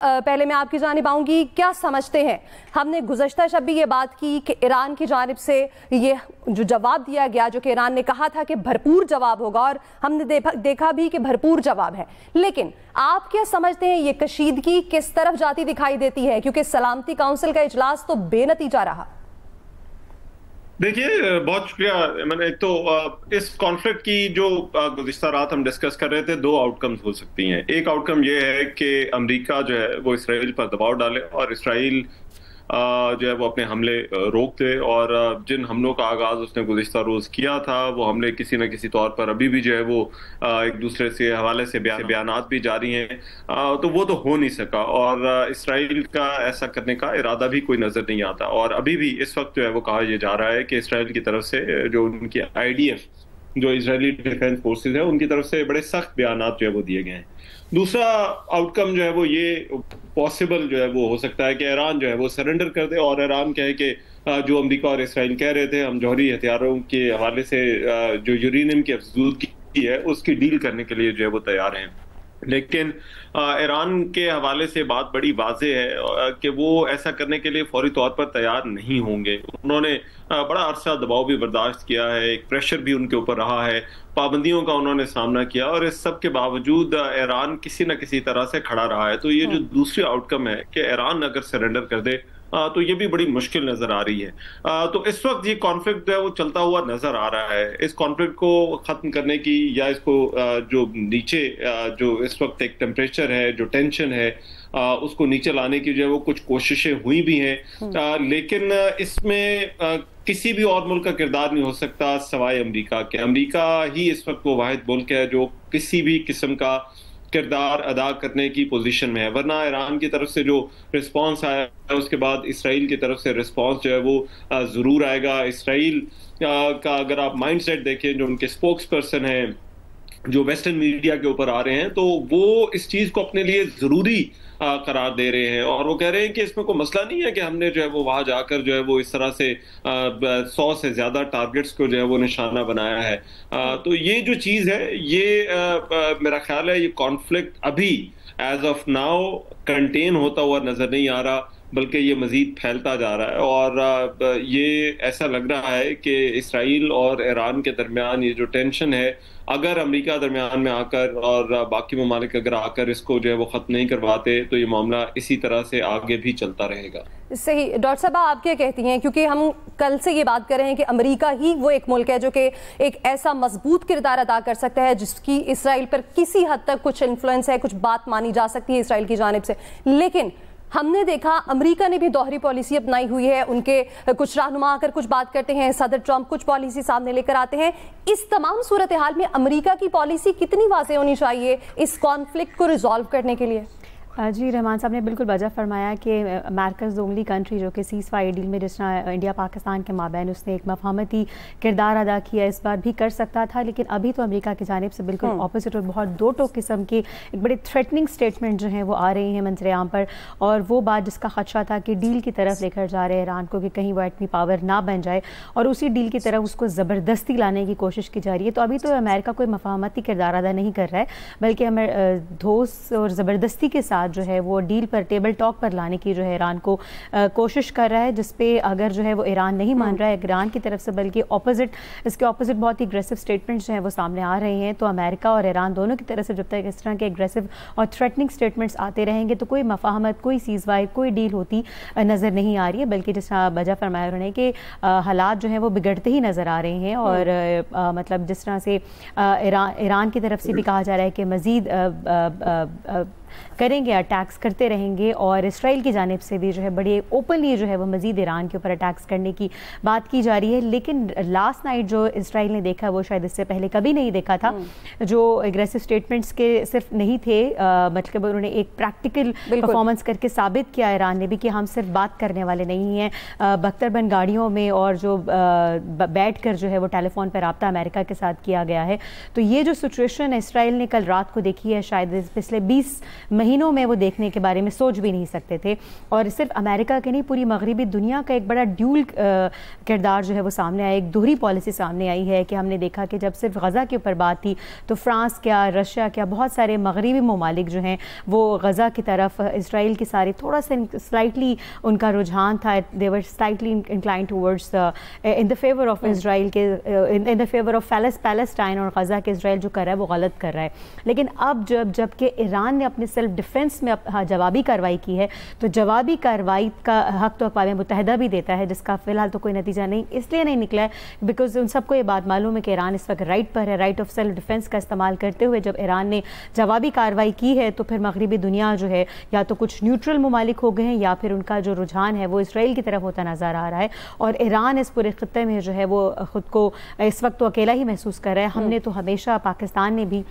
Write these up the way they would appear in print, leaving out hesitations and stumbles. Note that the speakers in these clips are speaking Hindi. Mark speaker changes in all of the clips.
Speaker 1: पहले मैं आपकी जानिब आऊंगी, क्या समझते हैं? हमने गुज़श्ता शब भी ये बात की कि ईरान की जानिब से ये जो जवाब दिया गया, जो कि ईरान ने कहा था कि भरपूर जवाब होगा, और हमने देखा भी कि भरपूर जवाब है। लेकिन आप क्या समझते हैं ये कशीदगी किस तरफ जाती दिखाई देती है? क्योंकि सलामती काउंसिल का इजलास तो बेनतीजा रहा।
Speaker 2: देखिए, बहुत शुक्रिया। मैंने एक तो इस कॉन्फ्लिक्ट की जो गुज़िश्ता रात हम डिस्कस कर रहे थे, दो आउटकम्स हो सकती हैं। एक आउटकम ये है कि अमेरिका जो है वो इसराइल पर दबाव डाले और इसराइल जो है वो अपने हमले रोक दे, और जिन हमलों का आगाज उसने गुज़िश्ता रोज किया था वो हमले किसी न किसी तौर पर अभी भी जो है वो एक दूसरे से हवाले से बयानात भी जारी हैं। तो वो तो हो नहीं सका, और इसराइल का ऐसा करने का इरादा भी कोई नजर नहीं आता। और अभी भी इस वक्त जो है वो कहा यह जा रहा है कि इसराइल की तरफ से जो उनकी IDF, जो इजरायली डिफेंस फोर्सेज है, उनकी तरफ से बड़े सख्त बयानात जो है वो दिए गए हैं। दूसरा आउटकम जो है वो ये पॉसिबल जो है वो हो सकता है कि ईरान जो है वो सरेंडर कर दे, और ईरान कहे कि जो अमेरिका और इसराइल कह रहे थे, हम जौहरी हथियारों के हवाले से जो यूरेनियम की अफजूदगी है उसकी डील करने के लिए जो है वो तैयार हैं। लेकिन ईरान के हवाले से बात बड़ी वाज़ेह है कि वो ऐसा करने के लिए फौरी तौर पर तैयार नहीं होंगे। उन्होंने बड़ा अरसा दबाव भी बर्दाश्त किया है, एक प्रेशर भी उनके ऊपर रहा है, पाबंदियों का उन्होंने सामना किया, और इस सब के बावजूद ईरान किसी न किसी तरह से खड़ा रहा है। तो ये जो दूसरी आउटकम है कि ईरान अगर सरेंडर कर दे तो ये भी बड़ी मुश्किल नजर आ रही है। तो इस वक्त ये कॉन्फ्लिक्ट है वो चलता हुआ नजर आ रहा है। इस कॉन्फ्लिक्ट को खत्म करने की, या इसको जो नीचे जो इस वक्त एक टेम्परेचर है, जो टेंशन है, उसको नीचे लाने की जो है वो कुछ कोशिशें हुई भी हैं, लेकिन इसमें किसी भी और मुल्क का किरदार नहीं हो सकता सिवाय अमेरिका के। अमेरिका ही इस वक्त वो वाहिद मुल्क है जो किसी भी किस्म का किरदार अदा करने की पोजीशन में है। वरना ईरान की तरफ से जो रिस्पांस आया है उसके बाद इसराइल की तरफ से रिस्पांस जो है वो जरूर आएगा। इसराइल का अगर आप माइंडसेट देखें, जो उनके स्पोक्स पर्सन हैं जो वेस्टर्न मीडिया के ऊपर आ रहे हैं, तो वो इस चीज को अपने लिए जरूरी करार दे रहे हैं, और वो कह रहे हैं कि इसमें कोई मसला नहीं है कि हमने जो है वो वहां जाकर जो है वो इस तरह से 100 से ज्यादा टारगेट्स को जो है वो निशाना बनाया है। तो ये जो चीज है ये मेरा ख्याल है ये कॉन्फ्लिक्ट अभी एज ऑफ नाउ कंटेन होता हुआ नजर नहीं आ रहा, बल्कि ये मजीद फैलता जा रहा है। और ये ऐसा लग रहा है कि इसराइल और ईरान के दरमियान ये जो टेंशन है, अगर अमेरिका दरमियान में आकर और बाकी ममालिक अगर आकर इसको जो है वो खत्म नहीं करवाते, तो ये मामला इसी तरह से आगे भी चलता रहेगा।
Speaker 1: सही। डॉक्टर साहब, आप क्या कहती हैं? क्योंकि हम कल से ये बात कर रहे हैं कि अमेरिका ही वो एक मुल्क है जो कि एक ऐसा मजबूत किरदार अदा कर सकता है जिसकी इसराइल पर किसी हद तक कुछ इन्फ्लुएंस है, कुछ बात मानी जा सकती है इसराइल की जानिब से। लेकिन हमने देखा अमेरिका ने भी दोहरी पॉलिसी अपनाई हुई है। उनके कुछ रहनुमा आकर कुछ बात करते हैं, सदर ट्रंप कुछ पॉलिसी सामने लेकर आते हैं। इस तमाम सूरत हाल में अमेरिका की पॉलिसी कितनी वाज़ेह होनी चाहिए इस कॉन्फ्लिक्ट को रिजॉल्व करने के लिए?
Speaker 3: जी, रहमान साहब ने बिल्कुल वजह फरमाया कि अमेरिकाज़ ओनली कंट्री जो कि सीज़ फायर डील में जिस तरह इंडिया पाकिस्तान के माबैन उसने एक मफाहमती किरदार अदा किया, इस बार भी कर सकता था। लेकिन अभी तो अमेरिका की जानिब से बिल्कुल ऑपोजिट और बहुत दो टोक किस्म की एक बड़ी थ्रेटनिंग स्टेटमेंट जो हैं वो आ रही हैं मंजरेआम पर, और वो बात जिसका खदशा था कि डील की तरफ लेकर जा रहे ईरान को कि कहीं वो एटमी पावर ना बन जाए, और उसी डील की तरफ उसको ज़बरदस्ती लाने की कोशिश की जा रही है। तो अभी तो अमेरिका कोई मफाहमती किरदार अदा नहीं कर रहा है, बल्कि हमें धोस और ज़बरदस्ती के साथ जो है वो डील पर, टेबल टॉक पर लाने की जो है ईरान को कोशिश कर रहा है, जिसपे अगर जो है वो ईरान नहीं मान रहा है ईरान की तरफ से, बल्कि इसके ऑपोजिट बहुत ही एग्रेसिव स्टेटमेंट्स जो है वो सामने आ रहे हैं, तो अमेरिका और ईरान दोनों की तरफ से जब तक इस तरह के एग्रेसिव और थ्रेटनिंग स्टेटमेंट्स आते रहेंगे तो कोई मफाहमत, कोई सीज़वायर, कोई डील होती नज़र नहीं आ रही है। बल्कि जिस तरह वजह फरमाया उन्होंने कि हालात जो हैं वो बिगड़ते ही नज़र आ रहे हैं, और मतलब जिस तरह से ईरान की तरफ से भी कहा जा रहा है कि मज़ीद करेंगे, अटैक्स करते रहेंगे, और इसराइल की जानिब से भी जो है बड़े ओपनली जो है वो मज़ीद ईरान के ऊपर अटैक्स करने की बात की जा रही है। लेकिन लास्ट नाइट जो इसराइल ने देखा वो शायद इससे पहले कभी नहीं देखा था, जो एग्रेसिव स्टेटमेंट्स के सिर्फ नहीं थे, मतलब उन्होंने एक प्रैक्टिकल परफॉर्मेंस करके साबित किया ईरान ने भी कि हम सिर्फ बात करने वाले नहीं हैं, बख्तरबंद गाड़ियों में और जो बैठ कर जो है वो टेलीफोन पर रब्ता अमेरिका के साथ किया गया है। तो ये जो सिचुएशन इसराइल ने कल रात को देखी है, शायद पिछले महीनों में वो देखने के बारे में सोच भी नहीं सकते थे। और सिर्फ अमेरिका के नहीं, पूरी मगरबी दुनिया का एक बड़ा ड्यूल किरदार जो है वो सामने आया, एक दोहरी पॉलिसी सामने आई है कि हमने देखा कि जब सिर्फ गज़ा के ऊपर बात थी तो फ्रांस क्या, रशिया क्या, बहुत सारे मगरबी ममालिक जो हैं वो गज़ा की तरफ, इसराइल की सारी थोड़ा सा स्लाइटली उनका रुझान था, they were slightly inclined towards in the favour of Israel के, in the favour of Palestine, और गज़ा के इसराइल जो कर रहा है वो गलत कर रहा है। लेकिन अब जबकि ईरान ने अपने सेल्फ डिफेंस में जवाबी कार्रवाई की है, तो जवाबी कार्रवाई का हक तो अक़वाम मुत्तहिदा भी देता है, जिसका फिलहाल तो कोई नतीजा नहीं इसलिए नहीं निकला है बिकॉज उन सबको ये बात मालूम है कि ईरान इस वक्त राइट पर है। राइट ऑफ सेल्फ डिफेंस का इस्तेमाल करते हुए जब ईरान ने जवाबी कार्रवाई की है तो फिर मगरबी दुनिया जो है या तो कुछ न्यूट्रल ममालिक हो गए हैं या फिर उनका जो रुझान है वो इसराइल की तरफ होता नजर आ रहा है। और ईरान इस पूरे खित्ते में जो है वो खुद को इस वक्त तो अकेला ही महसूस कर रहा है। हमने तो हमेशा, पाकिस्तान ने भी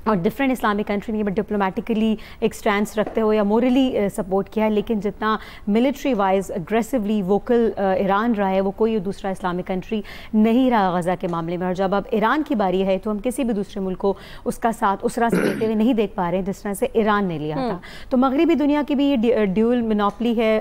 Speaker 3: और डिफरेंट इस्लामिक कंट्री नहीं बट डिप्लोमेटिकली एक स्टैंड रखते हुए या मोरली सपोर्ट किया है, लेकिन जितना military wise aggressively vocal Iran रहा है वो कोई दूसरा इस्लामिक कंट्री नहीं रहा गज़ा के मामले में। और जब अब ईरान की बारी है तो हम किसी भी दूसरे मुल्क को उसका साथ उस राह से लेते हुए नहीं देख पा रहे हैं जिस तरह से ईरान ने लिया था। तो मगरबी दुनिया की भी ये ड्यूल मोनोपली है,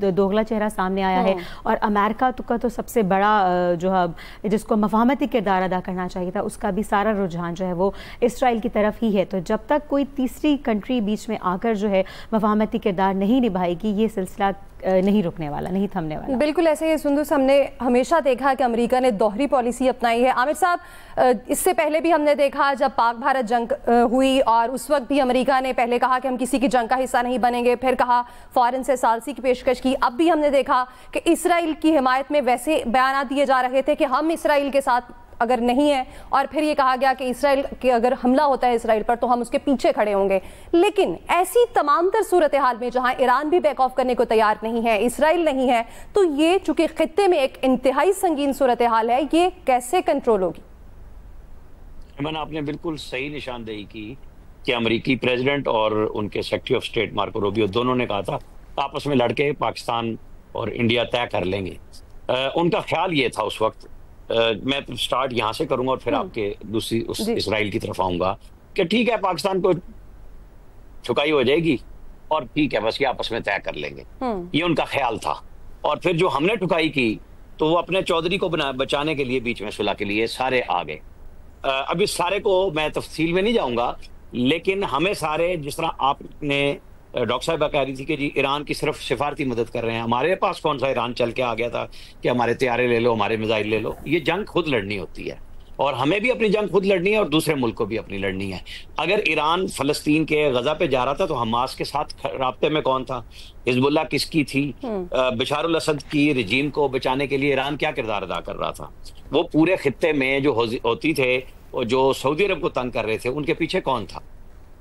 Speaker 3: दोगला चेहरा सामने आया है। और अमेरिका का तो सबसे बड़ा जो है जिसको मफाहमती किरदार अदा करना चाहिए था, उसका भी सारा रुझान जो है वो इसराइल की तरफ ही है। तो जब तक कोई तीसरी कंट्री बीच में आकर जो है मफाहमती किरदार नहीं निभाएगी, ये सिलसिला नहीं रुकने वाला, नहीं थमने वाला।
Speaker 1: बिल्कुल ऐसे ही सुंदुस, हमने हमेशा देखा कि अमेरिका ने दोहरी पॉलिसी अपनाई है। आमिर साहब, इससे पहले भी हमने देखा जब पाक भारत जंग हुई और उस वक्त भी अमेरिका ने पहले कहा कि हम किसी की जंग का हिस्सा नहीं बनेंगे, फिर कहा फौरन से सालसी की पेशकश की। अब भी हमने देखा कि इसराइल की हिमायत में वैसे बयान दिए जा रहे थे कि हम इसराइल के साथ अगर नहीं है, और फिर ये कहा गया कि इसराइल के अगर हमला होता है इसराइल पर तो हम उसके पीछे खड़े होंगे। लेकिन ऐसी तमाम तर सूरत हाल में जहां ईरान भी बैक ऑफ करने को तैयार नहीं है, इसराइल नहीं है, तो ये चूंकि खित्ते में एक इंतहाई संगीन सूरत हाल है, ये कैसे कंट्रोल होगी?
Speaker 4: मैंने आपने बिल्कुल सही निशानदेही की कि अमेरिकी प्रेसिडेंट और उनके secretary of state Marco Rubio दोनों ने कहा था आपस में लड़के पाकिस्तान और इंडिया तय कर लेंगे। उनका ख्याल ये था उस वक्त, मैं स्टार्ट यहाँ से करूंगा और फिर आपके दूसरी उस इसराइल की तरफ आऊंगा कि ठीक है पाकिस्तान को ठुकाई हो जाएगी और ठीक है बस ये आपस में तय कर लेंगे, ये उनका ख्याल था। और फिर जो हमने ठुकाई की तो वो अपने चौधरी को बचाने के लिए बीच में सुलह के लिए सारे आ गए। अब इस सारे को मैं तफसील में नहीं जाऊंगा, लेकिन हमें सारे, जिस तरह आपने डॉक्टर साहिबा कह रही थी कि जी ईरान की सिर्फ सिफारती मदद कर रहे हैं, हमारे पास कौन सा ईरान चल के आ गया था कि हमारे तैयारे ले लो, हमारे मिसाइल ले लो। ये जंग खुद लड़नी होती है और हमें भी अपनी जंग खुद लड़नी है और दूसरे मुल्क को भी अपनी लड़नी है। अगर ईरान फलस्तीन के गजा पे जा रहा था तो हमास के साथ राब्ते में कौन था, हिजबुल्लाह किसकी थी, बशारुल असद की रजीम को बचाने के लिए ईरान क्या किरदार अदा कर रहा था, वो पूरे खित्ते में जो होती थे और जो सऊदी अरब को तंग कर रहे थे उनके पीछे कौन था।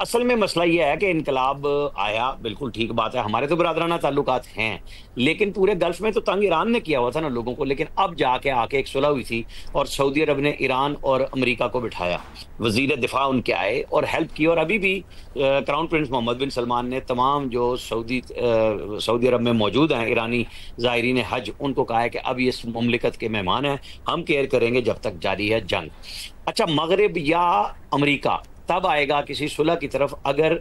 Speaker 4: असल में मसला यह है कि इनकलाब आया, बिल्कुल ठीक बात है, हमारे तो बरादराना ताल्लुकात हैं, लेकिन पूरे गल्फ में तो तंग ईरान ने किया हुआ था ना लोगों को। लेकिन अब जाके आके एक सुलह हुई थी और सऊदी अरब ने ईरान और अमेरिका को बिठाया, वजीर दिफा उनके आए और हेल्प की। और अभी भी क्राउन प्रिंस मोहम्मद बिन सलमान ने तमाम जो सऊदी अरब में मौजूद हैं ईरानी ज़ायरीन हज, उनको कहा है कि अब ये इस मुमलिकत के मेहमान हैं, हम केयर करेंगे जब तक जारी है जंग। अच्छा, मगरब या अमेरिका तब आएगा किसी सुलह की तरफ अगर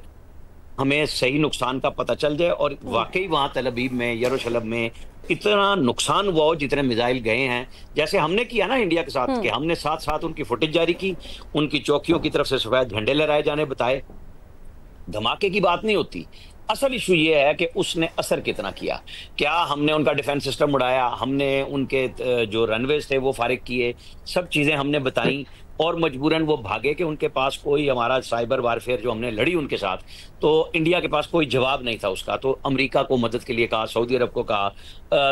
Speaker 4: हमें सही नुकसान का पता चल जाए और वाकई वहां तल अबीब में, यरूशलेम में इतना नुकसान हुआ हो जितने मिसाइल गए हैं, जैसे हमने किया ना इंडिया के साथ, कि हमने साथ साथ उनकी फुटेज जारी की, उनकी चौकियों की तरफ से सफेद झंडे लहराए जाने बताए। धमाके की बात नहीं होती, असल इशू ये है कि उसने असर कितना किया। क्या हमने उनका डिफेंस सिस्टम उड़ाया, हमने उनके जो रनवेज थे वो फारिग किए, सब चीजें हमने बताई और मजबूरन वो भागे कि उनके पास कोई, हमारा साइबर वारफेयर जो हमने लड़ी उनके साथ, तो इंडिया के पास कोई जवाब नहीं था उसका। तो अमेरिका को मदद के लिए कहा, सऊदी अरब को कहा,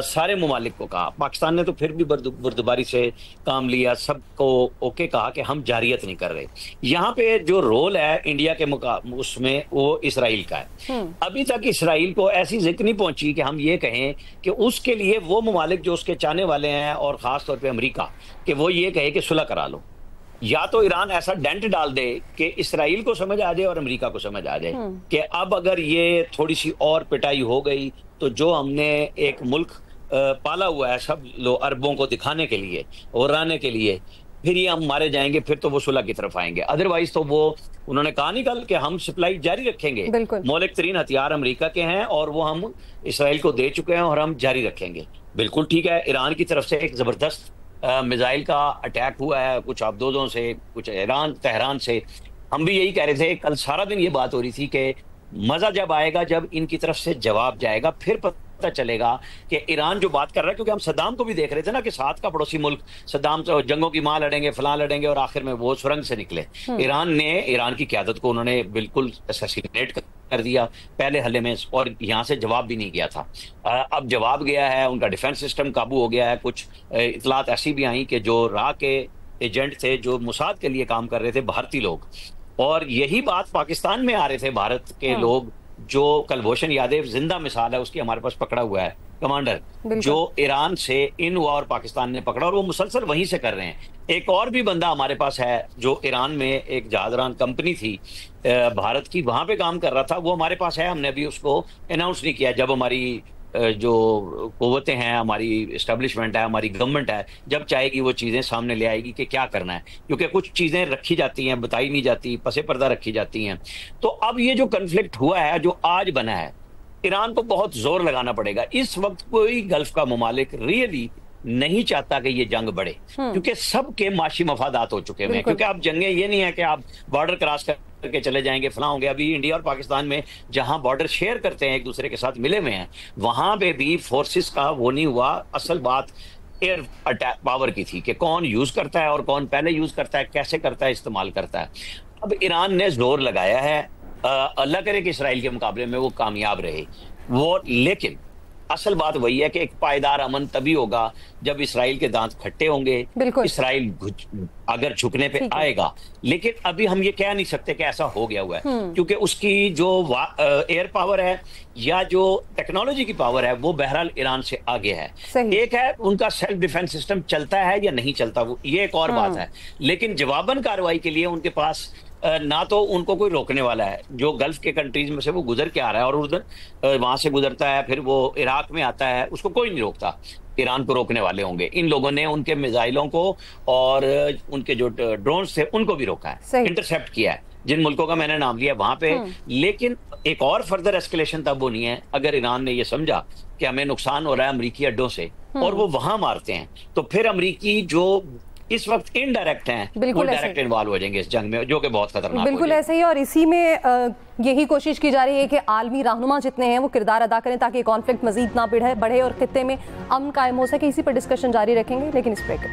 Speaker 4: सारे ममालिक को कहा। पाकिस्तान ने तो फिर भी बुर्दबारी से काम लिया, सबको ओके कहा कि हम जारियत नहीं कर रहे। यहाँ पे जो रोल है इंडिया के उसमें वो इसराइल का है। अभी तक इसराइल को ऐसी जिक्र नहीं पहुंची कि हम ये कहें कि उसके लिए वो ममालिक जो उसके चाहने वाले हैं और खास तौर पर अमरीका, कि वो ये कहे कि सुलह करा लो। या तो ईरान ऐसा डेंट डाल दे कि इसराइल को समझ आ जाए और अमेरिका को समझ आ जाए कि अब अगर ये थोड़ी सी और पिटाई हो गई तो जो हमने एक मुल्क पाला हुआ है सब लोग अरबों को दिखाने के लिए, उड़ाने के लिए, फिर ये हम मारे जाएंगे, फिर तो वो सुलह की तरफ आएंगे। अदरवाइज तो वो उन्होंने कहा नहीं कल कि हम सप्लाई जारी रखेंगे। मौलिक तरीन हथियार अमेरिका के हैं और वो हम इसराइल को दे चुके हैं और हम जारी रखेंगे। बिल्कुल ठीक है, ईरान की तरफ से एक जबरदस्त मिसाइल का अटैक हुआ है, कुछ अब्दोदों से, कुछ ईरान तेहरान से। हम भी यही कह रहे थे, कल सारा दिन ये बात हो रही थी कि मजा जब आएगा जब इनकी तरफ से जवाब जाएगा, फिर पता चलेगा कि ईरान जो बात कर रहा है, क्योंकि हम सद्दाम को भी देख रहे थे ना कि साथ का पड़ोसी मुल्क सद्दाम से जंगों की मां लड़ेंगे, फलां लड़ेंगे, और आखिर में वो सुरंग से निकले। ईरान की क़यादत को उन्होंने बिल्कुल असैसिनेट कर दिया पहले हल्ले में, और यहां से जवाब भी नहीं गया था। अब जवाब गया है, उनका डिफेंस सिस्टम काबू हो गया है। कुछ इतलात ऐसी भी आई कि जो राह के एजेंट थे, जो मुसाद के लिए काम कर रहे थे, भारतीय लोग, और यही बात पाकिस्तान में आ रहे थे भारत के लोग, जो कुलभूषण यादव जिंदा मिसाल है उसकी, हमारे पास पकड़ा हुआ है कमांडर, जो ईरान से इन हुआ और पाकिस्तान ने पकड़ा, और वो मुसलसल वहीं से कर रहे हैं। एक और भी बंदा हमारे पास है जो ईरान में एक जहाजरान कंपनी थी भारत की, वहां पे काम कर रहा था, वो हमारे पास है। हमने अभी उसको अनाउंस नहीं किया। जब हमारी जो कुव्वतें हैं, हमारी इस्टेब्लिशमेंट है, हमारी गवर्नमेंट है, जब चाहेगी वो चीज़ें सामने ले आएगी कि क्या करना है, क्योंकि कुछ चीज़ें रखी जाती हैं, बताई नहीं जाती, पसे पर्दा रखी जाती हैं। तो अब ये जो कन्फ्लिक्ट हुआ है, जो आज बना है, ईरान को बहुत जोर लगाना पड़ेगा। इस वक्त कोई गल्फ का ममालिक रियली नहीं चाहता कि ये जंग बढ़े, क्योंकि सबके माशी मफादात हो चुके हैं। क्योंकि अब जंगें ये नहीं है कि आप बॉर्डर क्रॉस करके चले जाएंगे, फलां होंगे। अभी इंडिया और पाकिस्तान में जहां बॉर्डर शेयर करते हैं, एक दूसरे के साथ मिले हुए हैं, वहां पे भी फोर्सेस का वो नहीं हुआ। असल बात एयर अटैक पावर की थी कि कौन यूज करता है और कौन पहले यूज करता है, कैसे करता है, इस्तेमाल करता है। अब ईरान ने जोर लगाया है, अल्लाह करे कि इसराइल के मुकाबले में वो कामयाब रहे वो, लेकिन असल बात वही है कि एक पायदार अमन तभी होगा जब इसराइल के दांत खट्टे होंगे, इसराइल अगर झुकने पे आएगा। लेकिन अभी हम ये कह नहीं सकते कि ऐसा हो गया हुआ है, क्योंकि उसकी जो एयर पावर है या जो टेक्नोलॉजी की पावर है वो बहरहाल ईरान से आगे है। एक है उनका सेल्फ डिफेंस सिस्टम चलता है या नहीं चलता, वो ये एक और बात है। लेकिन जवाबन कार्रवाई के लिए उनके पास ना तो उनको कोई रोकने वाला है। जो गल्फ के कंट्रीज में से वो गुजर के आ रहा है और उधर वहां से गुजरता है, फिर वो इराक में आता है, उसको कोई नहीं रोकता। ईरान को रोकने वाले होंगे। इन लोगों ने उनके मिसाइलों को और उनके जो ड्रोन्स थे उनको भी रोका है, इंटरसेप्ट किया है, जिन मुल्कों का मैंने नाम लिया वहां पे। लेकिन एक और फर्दर एस्केलेशन तब होनी है अगर ईरान ने ये समझा कि हमें नुकसान हो रहा है अमरीकी अड्डों से और वो वहां मारते हैं, तो फिर अमरीकी जो इस वक्त इनडायरेक्ट हैं वो डायरेक्ट इन्वॉल्व हो जाएंगे इस जंग में, जो कि बहुत खतरनाक।
Speaker 1: बिल्कुल ऐसे ही, और इसी में यही कोशिश की जा रही है कि आलमी रहनुमा जितने हैं वो किरदार अदा करें ताकि कॉन्फ्लिक्ट मजीद ना बढ़े और खित्ते में अमन कायम हो सके। इसी पर डिस्कशन जारी रखेंगे, लेकिन इस ब्रेक के बाद।